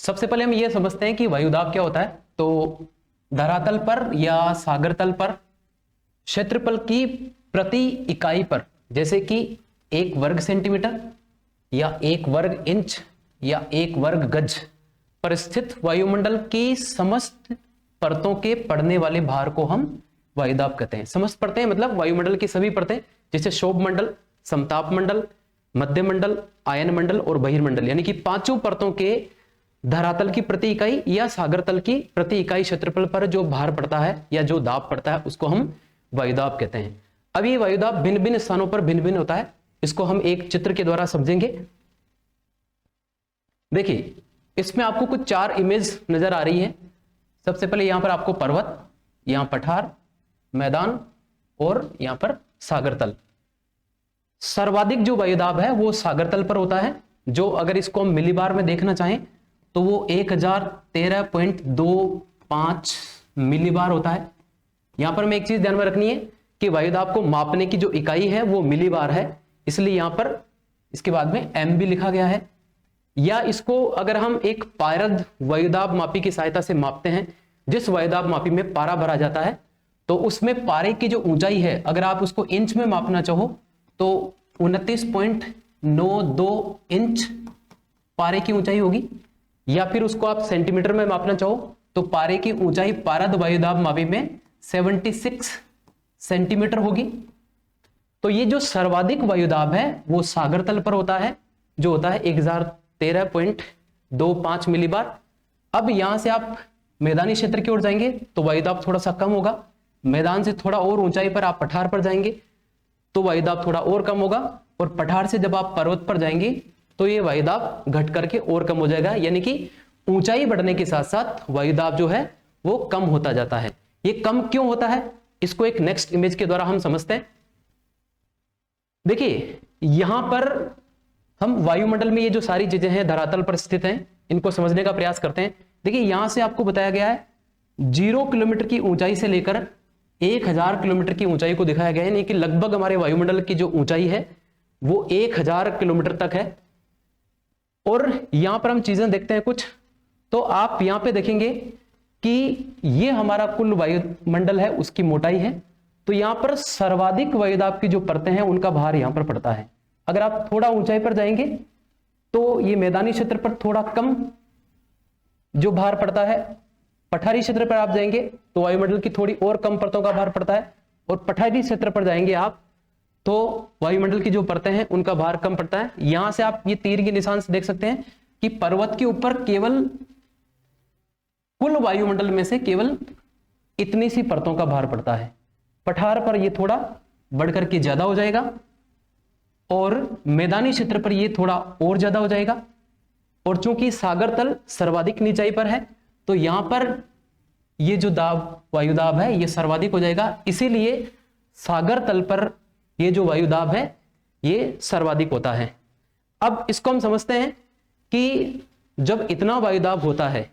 सबसे पहले हम ये समझते हैं कि वायुदाब क्या होता है। तो धरातल पर या सागर तल पर क्षेत्रफल की प्रति इकाई पर, जैसे कि 1 वर्ग सेंटीमीटर या 1 वर्ग इंच या 1 वर्ग गज पर स्थित वायुमंडल की समस्त परतों के पड़ने वाले भार को हम वायुदाब कहते हैं। समस्त परतें मतलब वायुमंडल की सभी परतें, जैसे शोभ मंडल, समताप मंडल, मध्य मंडल, आयन मंडल और बहिर्मंडल, यानी कि पांचों परतों के धरातल की प्रति इकाई या सागर तल की प्रति इकाई क्षेत्रफल पर जो भार पड़ता है या जो दाब पड़ता है उसको हम वायुदाब कहते हैं। अब ये वायुदाब भिन्न भिन्न स्थानों पर भिन्न भिन्न होता है। इसको हम एक चित्र के द्वारा समझेंगे। देखिए, इसमें आपको कुछ 4 इमेज नजर आ रही है। सबसे पहले यहां पर आपको पर्वत, यहां पठार, मैदान और यहां पर सागर तल। सर्वाधिक जो वायुदाब है वो सागर तल पर होता है, जो अगर इसको हम मिलीबार में देखना चाहें तो वो 1013.25 मिलीबार होता है। यहां पर हमें एक चीज ध्यान में रखनी है कि वायुदाब को मापने की जो इकाई है वो मिलीबार है, इसलिए यहां पर इसके बाद में एम भी लिखा गया है। या इसको अगर हम एक पारद वायुदाब मापी की सहायता से मापते हैं, जिस वायुदाब मापी में पारा भरा जाता है, तो उसमें पारे की जो ऊंचाई है अगर आप उसको इंच में मापना चाहो तो 29.92 इंच पारे की ऊंचाई होगी। या फिर उसको आप सेंटीमीटर में मापना चाहो तो पारे की ऊंचाई पारद वायुदाब मापी में 76 सेंटीमीटर होगी। तो ये जो सर्वाधिक वायुदाब है वो सागर तल पर होता है, जो होता है 1013.25 मिलीबार। अब यहां से आप मैदानी क्षेत्र की ओर जाएंगे तो वायुदाब थोड़ा सा कम होगा। मैदान से थोड़ा और ऊंचाई पर आप पठार पर जाएंगे तो वायुदाब थोड़ा और कम होगा। और पठार से जब आप पर्वत पर जाएंगे तो ये वायुदाब घट करके और कम हो जाएगा, यानी कि ऊंचाई बढ़ने के साथ साथ वायुदाब जो है वो कम होता जाता है। ये कम क्यों होता है, इसको एक नेक्स्ट इमेज के द्वारा हम समझते हैं। देखिए, यहां पर हम वायुमंडल में ये जो सारी चीजें हैं धरातल पर स्थित हैं, इनको समझने का प्रयास करते हैं। देखिए, यहां से आपको बताया गया है 0 किलोमीटर की ऊंचाई से लेकर 1000 किलोमीटर की ऊंचाई को दिखाया गया है, यानी कि लगभग हमारे वायुमंडल की जो ऊंचाई है वो 1000 किलोमीटर तक है। और यहां पर हम चीजें देखते हैं कुछ, तो आप यहां पे देखेंगे कि ये हमारा कुल वायुमंडल है, उसकी मोटाई है। तो यहां पर सर्वाधिक वायुदाब की जो परतें हैं उनका भार यहां पर पड़ता है। अगर आप थोड़ा ऊंचाई पर जाएंगे तो ये मैदानी क्षेत्र पर थोड़ा कम जो भार पड़ता है। पठारी क्षेत्र पर आप जाएंगे तो वायुमंडल की थोड़ी और कम परतों का भार पड़ता है। और पठारी क्षेत्र पर जाएंगे आप तो वायुमंडल की जो परतें हैं उनका भार कम पड़ता है। यहां से आप ये तीर के निशान से देख सकते हैं कि पर्वत के ऊपर केवल कुल वायुमंडल में से केवल इतनी सी परतों का भार पड़ता है। पठार पर ये थोड़ा बढ़कर के ज्यादा हो जाएगा और मैदानी क्षेत्र पर ये थोड़ा और ज्यादा हो जाएगा। और चूंकि सागर तल सर्वाधिक नीचाई पर है तो यहां पर ये जो दाब वायुदाब है ये सर्वाधिक हो जाएगा, इसीलिए सागर तल पर ये जो वायुदाब है ये सर्वाधिक होता है। अब इसको हम समझते हैं कि जब इतना वायुदाब होता है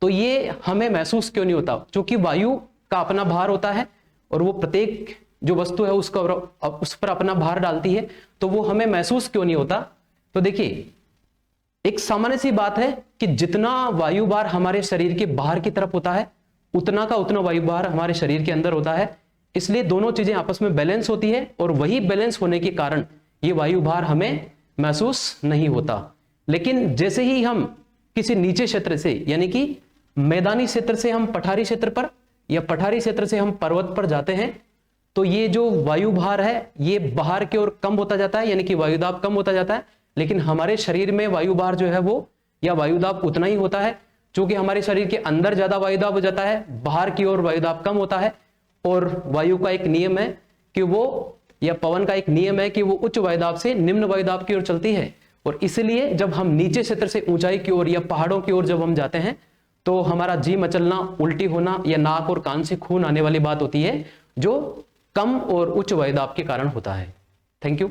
तो ये हमें महसूस क्यों नहीं होता, क्योंकि वायु का अपना भार होता है और वो प्रत्येक जो वस्तु है उसका उस पर अपना भार डालती है, तो वो हमें महसूस क्यों नहीं होता। तो देखिए, एक सामान्य सी बात है कि जितना वायु भार हमारे शरीर के बाहर की तरफ होता है उतना का उतना वायु भार हमारे शरीर के अंदर होता है। इसलिए दोनों चीजें आपस में बैलेंस होती है और वही बैलेंस होने के कारण ये वायु भार हमें महसूस नहीं होता। लेकिन जैसे ही हम किसी नीचे क्षेत्र से, यानी कि मैदानी क्षेत्र से हम पठारी क्षेत्र पर या पठारी क्षेत्र से हम पर्वत पर जाते हैं तो ये जो वायु भार है ये बाहर की ओर कम होता जाता है, यानी कि वायुदाब कम होता जाता है। लेकिन हमारे शरीर में वायु भार जो है वो या वायुदाब उतना ही होता है, क्योंकि हमारे शरीर के अंदर ज्यादा वायुदाब हो जाता है, बाहर की ओर वायुदाब कम होता है। और वायु का एक नियम है कि वो, या पवन का एक नियम है कि वो उच्च वायुदाब से निम्न वायुदाब की ओर चलती है। और इसलिए जब हम नीचे क्षेत्र से ऊंचाई की ओर या पहाड़ों की ओर जब हम जाते हैं तो हमारा जी मचलना, उल्टी होना या नाक और कान से खून आने वाली बात होती है, जो कम और उच्च वायुदाब के कारण होता है। Thank you.